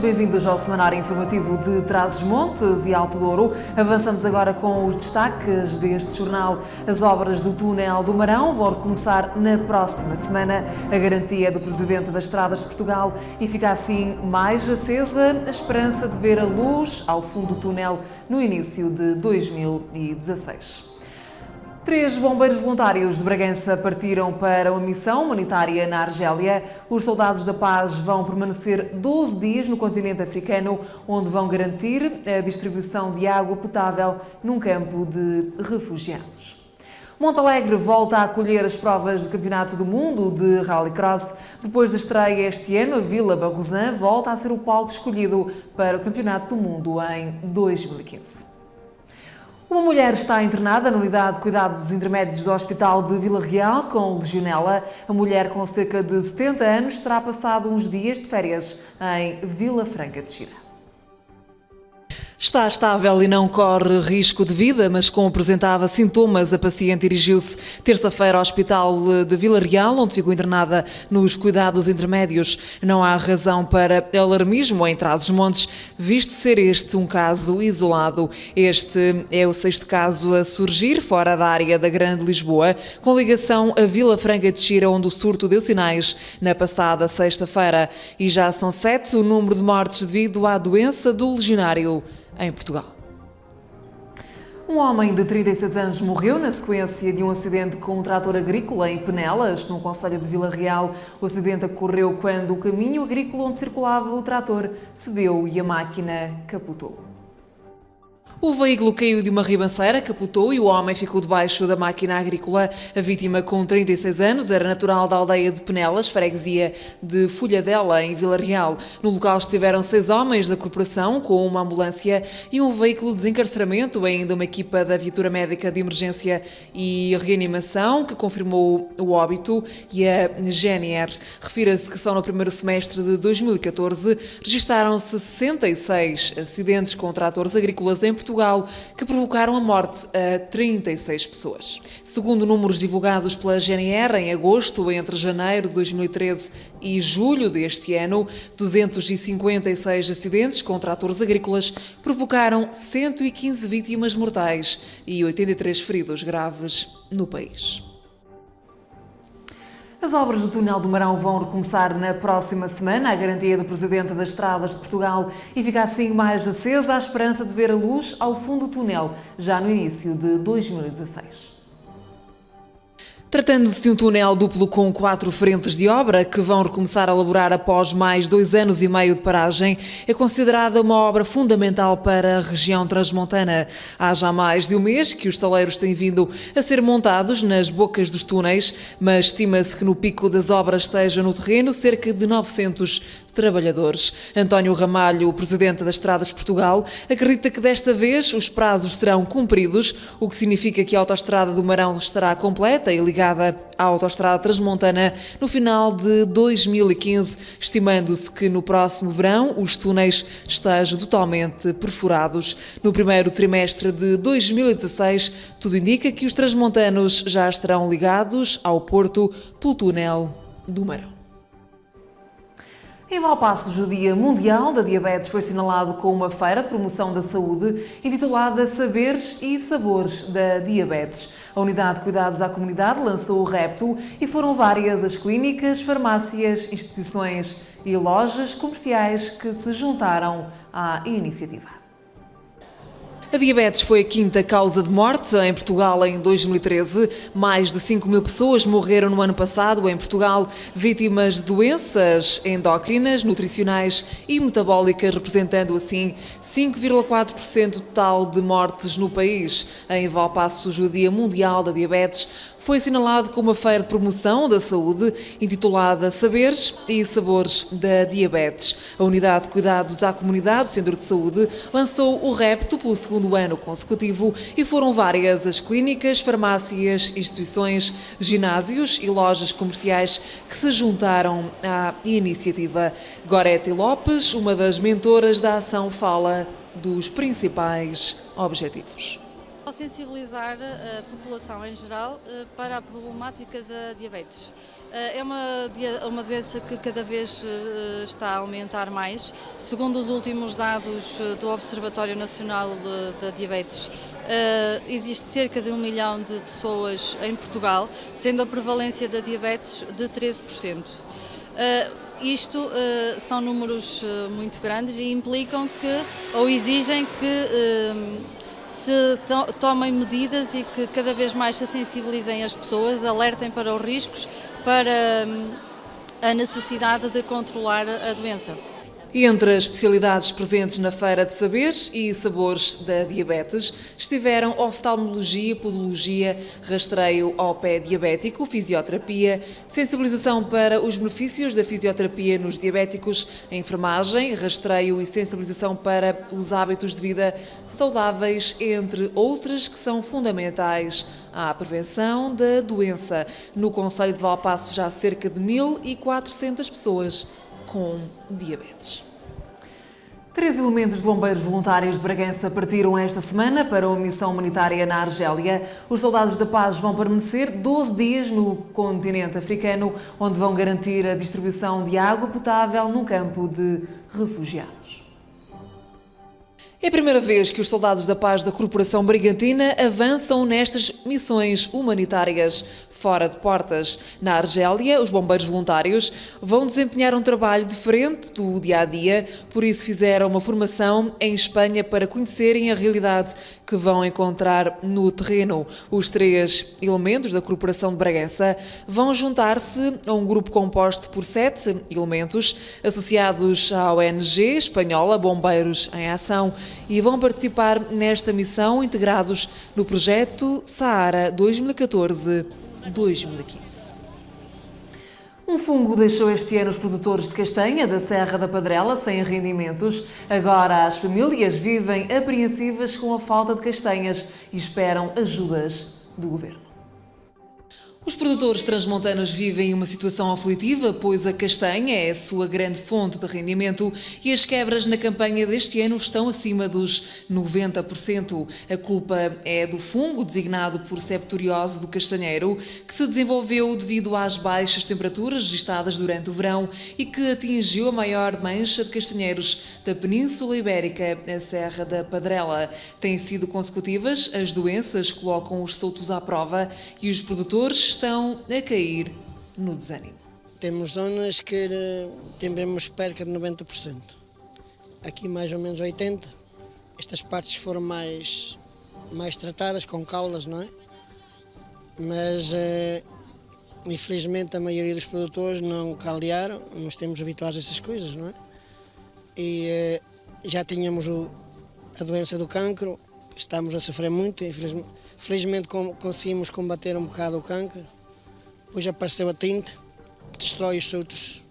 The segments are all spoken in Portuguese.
bem-vindos ao semanário informativo de Trás-os-Montes e Alto Douro. Avançamos agora com os destaques deste jornal. As obras do túnel do Marão vão recomeçar na próxima semana. A garantia é do Presidente das Estradas de Portugal e fica assim mais acesa a esperança de ver a luz ao fundo do túnel no início de 2016. 3 bombeiros voluntários de Bragança partiram para uma missão humanitária na Argélia. Os soldados da paz vão permanecer 12 dias no continente africano, onde vão garantir a distribuição de água potável num campo de refugiados. Montalegre volta a acolher as provas do Campeonato do Mundo de Rallycross. Depois da estreia este ano, a Vila Barrosan volta a ser o palco escolhido para o Campeonato do Mundo em 2015. Uma mulher está internada na unidade de cuidados intermédios do Hospital de Vila Real com legionela. A mulher, com cerca de 70 anos, terá passado uns dias de férias em Vila Franca de Xira. Está estável e não corre risco de vida, mas como apresentava sintomas, a paciente dirigiu-se terça-feira ao Hospital de Vila Real, onde ficou internada nos cuidados intermédios. Não há razão para alarmismo em Trás-os-Montes, visto ser este um caso isolado. Este é o 6º caso a surgir fora da área da Grande Lisboa, com ligação a Vila Franca de Xira, onde o surto deu sinais na passada sexta-feira. E já são 7 o número de mortes devido à doença do legionário em Portugal. Um homem de 36 anos morreu na sequência de um acidente com um trator agrícola em Penelas, no concelho de Vila Real. O acidente ocorreu quando o caminho agrícola onde circulava o trator cedeu e a máquina capotou. O veículo caiu de uma ribanceira, capotou e o homem ficou debaixo da máquina agrícola. A vítima, com 36 anos, era natural da aldeia de Penelas, freguesia de Folhadela, em Vila Real. No local estiveram 6 homens da corporação, com uma ambulância e um veículo de desencarceramento, ainda uma equipa da viatura médica de emergência e reanimação, que confirmou o óbito, e a GNR. Refira-se que só no primeiro semestre de 2014 registaram-se 66 acidentes com tratores agrícolas em Portugal, que provocaram a morte a 36 pessoas. Segundo números divulgados pela GNR, em agosto, entre janeiro de 2013 e julho deste ano, 256 acidentes com tratores agrícolas provocaram 115 vítimas mortais e 83 feridos graves no país. As obras do túnel do Marão vão recomeçar na próxima semana, a garantia do Presidente das Estradas de Portugal, e fica assim mais acesa a esperança de ver a luz ao fundo do túnel, já no início de 2016. Tratando-se de um túnel duplo com 4 frentes de obra que vão recomeçar a elaborar após mais 2 anos e meio de paragem, é considerada uma obra fundamental para a região transmontana. Há já mais de um mês que os taleiros têm vindo a ser montados nas bocas dos túneis, mas estima-se que no pico das obras estejam no terreno cerca de 900 trabalhadores. António Ramalho, o Presidente das Estradas de Portugal, acredita que desta vez os prazos serão cumpridos, o que significa que a autoestrada do Marão estará completa e ligada à autoestrada transmontana no final de 2015, estimando-se que no próximo verão os túneis estejam totalmente perfurados. No primeiro trimestre de 2016, tudo indica que os transmontanos já estarão ligados ao Porto pelo túnel do Marão. Em Valpaços, o Dia Mundial da Diabetes foi assinalado com uma feira de promoção da saúde intitulada Saberes e Sabores da Diabetes. A Unidade de Cuidados à Comunidade lançou o repto e foram várias as clínicas, farmácias, instituições e lojas comerciais que se juntaram à iniciativa. A diabetes foi a 5ª causa de morte em Portugal em 2013. Mais de 5.000 pessoas morreram no ano passado em Portugal, vítimas de doenças endócrinas, nutricionais e metabólicas, representando assim 5,4% total de mortes no país. Em Valpaços, o Dia Mundial da Diabetes foi assinalado com uma feira de promoção da saúde intitulada Saberes e Sabores da Diabetes. A Unidade de Cuidados à Comunidade do Centro de Saúde lançou o repto pelo 2º ano consecutivo e foram várias as clínicas, farmácias, instituições, ginásios e lojas comerciais que se juntaram à iniciativa. Gorete Lopes, uma das mentoras da ação, fala dos principais objetivos. Ao sensibilizar a população em geral para a problemática da diabetes. É uma doença que cada vez está a aumentar mais. Segundo os últimos dados do Observatório Nacional da Diabetes, existe cerca de 1 milhão de pessoas em Portugal, sendo a prevalência da diabetes de 13%. Isto são números muito grandes e implicam que, ou exigem que se tomem medidas e que cada vez mais se sensibilizem as pessoas, alertem para os riscos, para a necessidade de controlar a doença. Entre as especialidades presentes na Feira de Saberes e Sabores da Diabetes estiveram oftalmologia, podologia, rastreio ao pé diabético, fisioterapia, sensibilização para os benefícios da fisioterapia nos diabéticos, enfermagem, rastreio e sensibilização para os hábitos de vida saudáveis, entre outras que são fundamentais à prevenção da doença. No concelho de Valpaços já há cerca de 1.400 pessoas com diabetes. 3 elementos de bombeiros voluntários de Bragança partiram esta semana para uma missão humanitária na Argélia. Os soldados da paz vão permanecer 12 dias no continente africano, onde vão garantir a distribuição de água potável num campo de refugiados. É a primeira vez que os soldados da paz da Corporação Brigantina avançam nestas missões humanitárias fora de portas. Na Argélia, os bombeiros voluntários vão desempenhar um trabalho diferente do dia-a-dia, por isso fizeram uma formação em Espanha para conhecerem a realidade que vão encontrar no terreno. Os 3 elementos da Corporação de Bragança vão juntar-se a um grupo composto por 7 elementos associados à ONG espanhola Bombeiros em Ação e vão participar nesta missão integrados no projeto Saara 2014-2015. Um fungo deixou este ano os produtores de castanha da Serra da Padrela sem rendimentos. Agora as famílias vivem apreensivas com a falta de castanhas e esperam ajudas do governo. Os produtores transmontanos vivem uma situação aflitiva, pois a castanha é a sua grande fonte de rendimento e as quebras na campanha deste ano estão acima dos 90%. A culpa é do fungo designado por septoriose do castanheiro, que se desenvolveu devido às baixas temperaturas registadas durante o verão e que atingiu a maior mancha de castanheiros da Península Ibérica, a Serra da Padrela. Têm sido consecutivas, as doenças colocam os soltos à prova e os produtores estão a cair no desânimo. Temos zonas que temos perca de 90%. Aqui mais ou menos 80%. Estas partes foram mais tratadas com caulas, não é? Mas infelizmente a maioria dos produtores não caldearam, nos temos habituados a essas coisas, não é? E já tínhamos a doença do cancro, estamos a sofrer muito, felizmente conseguimos combater um bocado o cancro. Depois apareceu a tinta, que destrói os frutos.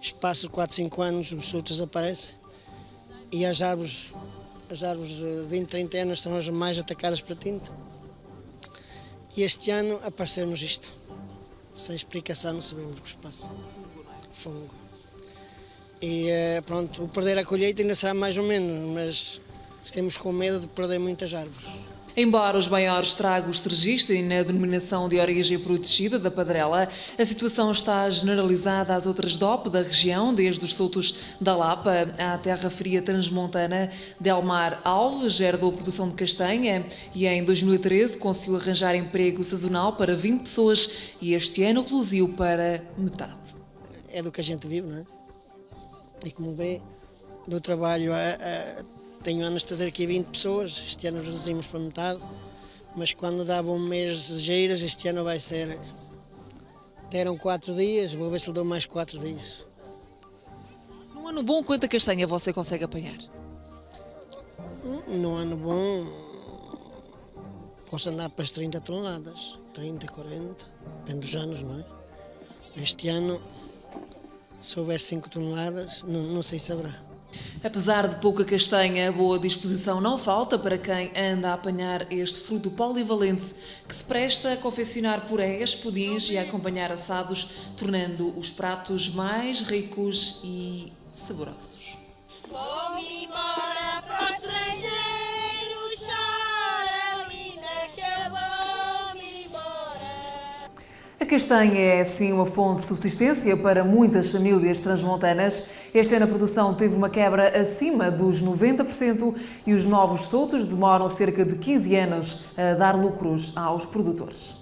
Espaço de 4, 5 anos, os frutos desaparecem. E as árvores de 20, 30 anos são as mais atacadas pela tinta. E este ano apareceu-nos isto. Sem explicação, não sabemos o que se passa. Fungo. E pronto, o perder a colheita ainda será mais ou menos, mas temos com medo de perder muitas árvores. Embora os maiores estragos se registrem na denominação de origem protegida da Padrela, a situação está generalizada às outras DOP da região, desde os soltos da Lapa à terra fria transmontana. Delmar Alves herdou a produção de castanha e em 2013 conseguiu arranjar emprego sazonal para 20 pessoas e este ano reduziu para metade. É do que a gente vive, não é? E como vê, do trabalho tenho anos de trazer aqui 20 pessoas, este ano reduzimos para metade, mas quando dava um mês de geiras, este ano vai ser... Deram 4 dias, vou ver se lhe dou mais 4 dias. Num ano bom, quanta castanha você consegue apanhar? Num ano bom, posso andar para as 30 toneladas, 30, 40, depende dos anos, não é? Este ano, se houver 5 toneladas, não sei se haverá. Apesar de pouca castanha, boa disposição não falta para quem anda a apanhar este fruto polivalente que se presta a confeccionar purés, pudins e a acompanhar assados, tornando os pratos mais ricos e saborosos. Vou-me embora para o estrangeiro, chora castanha é, sim, uma fonte de subsistência para muitas famílias transmontanas. Este ano a produção teve uma quebra acima dos 90% e os novos soltos demoram cerca de 15 anos a dar lucros aos produtores.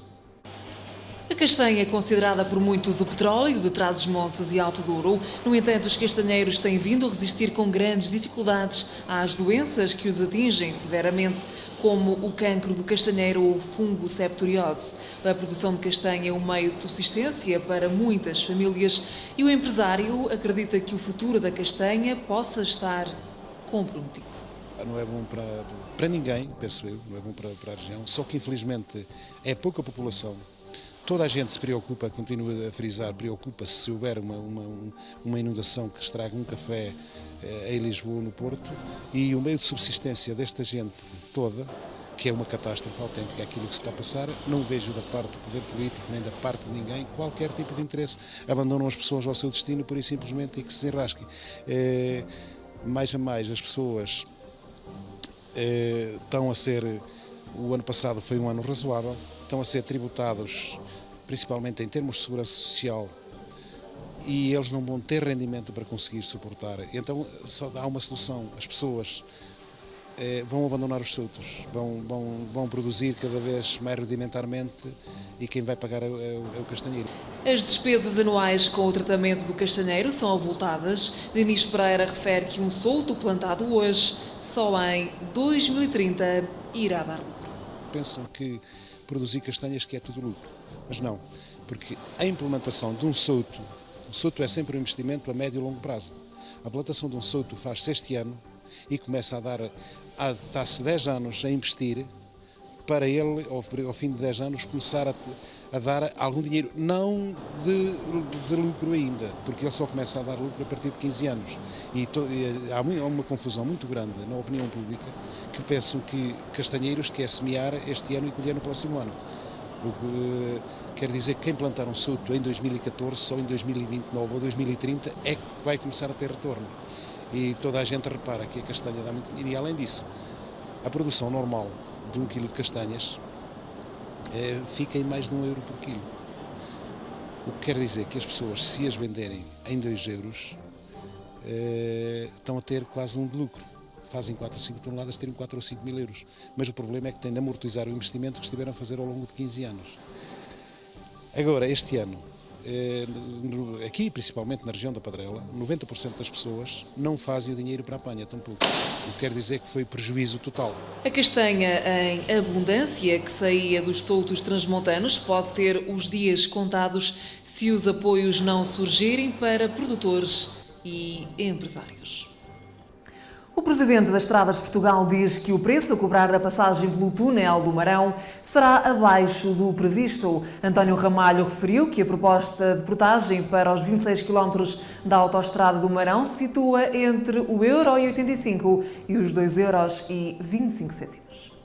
A castanha é considerada por muitos o petróleo de Trás-os-Montes e Alto Douro. No entanto, os castanheiros têm vindo a resistir com grandes dificuldades às doenças que os atingem severamente, como o cancro do castanheiro ou o fungo septoriose. A produção de castanha é um meio de subsistência para muitas famílias e o empresário acredita que o futuro da castanha possa estar comprometido. Não é bom para ninguém, penso eu, não é bom para a região, só que infelizmente é pouca população. Toda a gente se preocupa, continua a frisar, preocupa-se se houver uma inundação que estrague um café em Lisboa, no Porto, e o meio de subsistência desta gente toda, que é uma catástrofe autêntica aquilo que se está a passar, não vejo da parte do poder político nem da parte de ninguém qualquer tipo de interesse. Abandonam as pessoas ao seu destino pura e simplesmente e que se desenrasquem. Mais a mais as pessoas estão a ser, o ano passado foi um ano razoável, estão a ser tributados principalmente em termos de segurança social e eles não vão ter rendimento para conseguir suportar. Então só há uma solução, as pessoas vão abandonar os soltos, vão produzir cada vez mais rudimentarmente e quem vai pagar é o castanheiro. As despesas anuais com o tratamento do castanheiro são avultadas. Dinis Pereira refere que um solto plantado hoje só em 2030 irá dar lucro. Pensam que produzir castanhas que é tudo lucro, mas não, porque a implementação de um solto, o solto é sempre um investimento a médio e longo prazo. A plantação de um solto faz-se este ano e começa está-se 10 anos a investir para ele, ao fim de 10 anos, começar a dar algum dinheiro, não de lucro ainda, porque ele só começa a dar lucro a partir de 15 anos. E há uma confusão muito grande na opinião pública que pensam que castanheiros quer semear este ano e colher no próximo ano. Quer dizer que quem plantar um solto em 2014, só em 2029 ou 2030 é que vai começar a ter retorno. E toda a gente repara que a castanha dá muito dinheiro. E além disso, a produção normal de 1 quilo de castanhas fica em mais de 1 euro por quilo. O que quer dizer que as pessoas, se as venderem em 2 euros, estão a ter quase um de lucro. Fazem 4 ou 5 toneladas, terem 4 ou 5 mil euros. Mas o problema é que têm de amortizar o investimento que estiveram a fazer ao longo de 15 anos. Agora, este ano, aqui principalmente na região da Padrela, 90% das pessoas não fazem o dinheiro para a apanha, tampouco. O que quer dizer que foi prejuízo total. A castanha em abundância que saía dos soltos transmontanos pode ter os dias contados se os apoios não surgirem para produtores e empresários. O presidente das Estradas de Portugal diz que o preço a cobrar a passagem pelo túnel do Marão será abaixo do previsto. António Ramalho referiu que a proposta de portagem para os 26 km da autoestrada do Marão se situa entre o 1,85 € e os 2,25 €.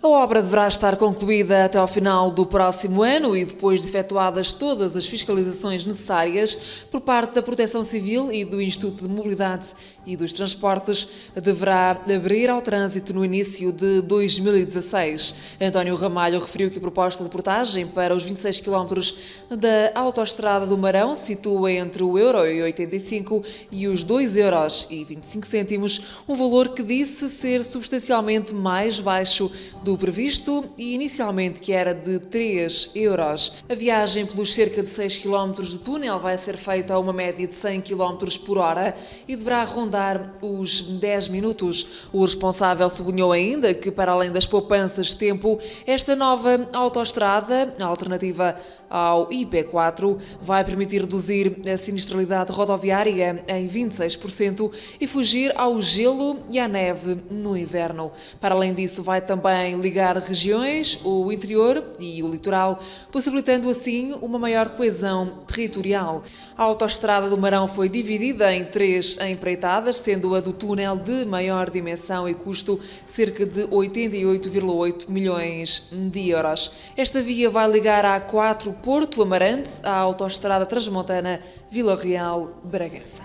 A obra deverá estar concluída até ao final do próximo ano e depois de efetuadas todas as fiscalizações necessárias por parte da Proteção Civil e do Instituto de Mobilidade e dos Transportes, deverá abrir ao trânsito no início de 2016. António Ramalho referiu que a proposta de portagem para os 26 km da autoestrada do Marão se situa entre o 1,85 € e os 2,25 €, um valor que disse ser substancialmente mais baixo do previsto e inicialmente que era de 3 €. A viagem pelos cerca de 6 km de túnel vai ser feita a uma média de 100 km por hora e deverá rondar os 10 minutos. O responsável sublinhou ainda que, para além das poupanças de tempo, esta nova autoestrada, alternativa ao IP4, vai permitir reduzir a sinistralidade rodoviária em 26% e fugir ao gelo e à neve no inverno. Para além disso, vai também ligar regiões, o interior e o litoral, possibilitando assim uma maior coesão territorial. A autoestrada do Marão foi dividida em 3 empreitadas, sendo a do túnel de maior dimensão e custo cerca de 88,8 milhões de euros. Esta via vai ligar a A4 Porto Amarante à autoestrada transmontana Vila Real-Bragança.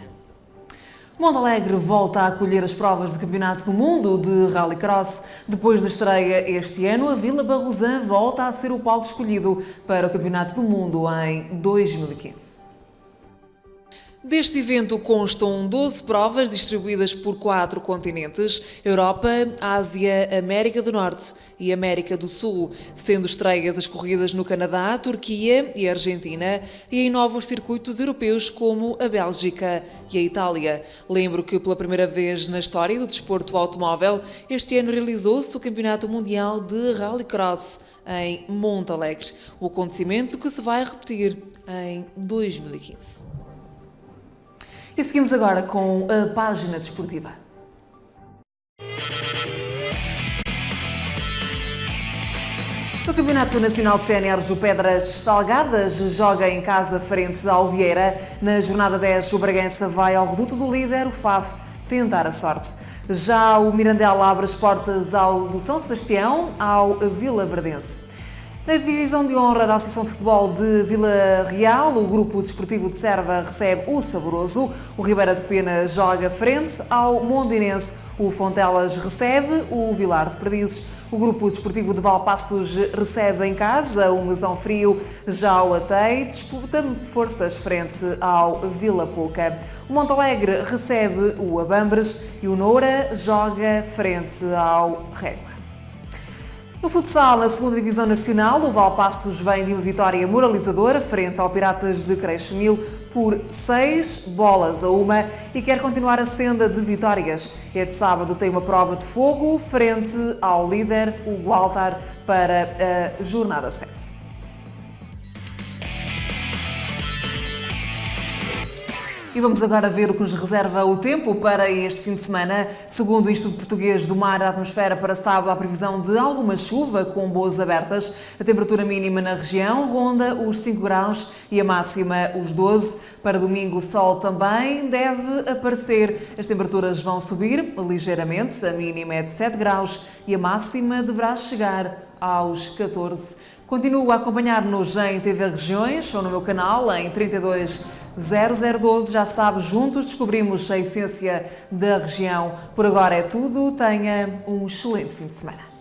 Montalegre volta a acolher as provas do Campeonato do Mundo de Rallycross. Depois da estreia este ano, a Vila Barrosã volta a ser o palco escolhido para o Campeonato do Mundo em 2015. Deste evento constam 12 provas distribuídas por 4 continentes: Europa, Ásia, América do Norte e América do Sul, sendo estreias as corridas no Canadá, Turquia e Argentina e em novos circuitos europeus como a Bélgica e a Itália. Lembro que pela primeira vez na história do desporto automóvel, este ano realizou-se o Campeonato Mundial de Rallycross em Montalegre, o acontecimento que se vai repetir em 2015. E seguimos agora com a página desportiva. No Campeonato Nacional de Séniores, o Pedras Salgadas joga em casa frente ao Vieira. Na jornada 10, o Bragança vai ao reduto do líder, o FAF, tentar a sorte. Já o Mirandela abre as portas do São Sebastião ao Vila Verdense. Na divisão de honra da Associação de Futebol de Vila Real, o Grupo Desportivo de Serva recebe o Saboroso, o Ribeira de Pena joga frente ao Mondinense, o Fontelas recebe o Vilar de Perdizes, o Grupo Desportivo de Valpaços recebe em casa o Mesão Frio, já o Atei disputa forças frente ao Vila Pouca. O Montalegre recebe o Abambres e o Noura joga frente ao Régua. No futsal, na 2ª Divisão Nacional, o Valpaços vem de uma vitória moralizadora frente ao Piratas de Creixemil por 6-1 e quer continuar a senda de vitórias. Este sábado tem uma prova de fogo frente ao líder, o Gualtar, para a jornada 7. E vamos agora ver o que nos reserva o tempo para este fim de semana. Segundo o Instituto Português do Mar e da Atmosfera, para sábado há previsão de alguma chuva com boas abertas. A temperatura mínima na região ronda os 5 graus e a máxima os 12. Para domingo o sol também deve aparecer. As temperaturas vão subir ligeiramente, a mínima é de 7 graus e a máxima deverá chegar aos 14. Continuo a acompanhar-nos em TV Regiões ou no meu canal em 320012. Já sabe, juntos descobrimos a essência da região. Por agora é tudo. Tenha um excelente fim de semana.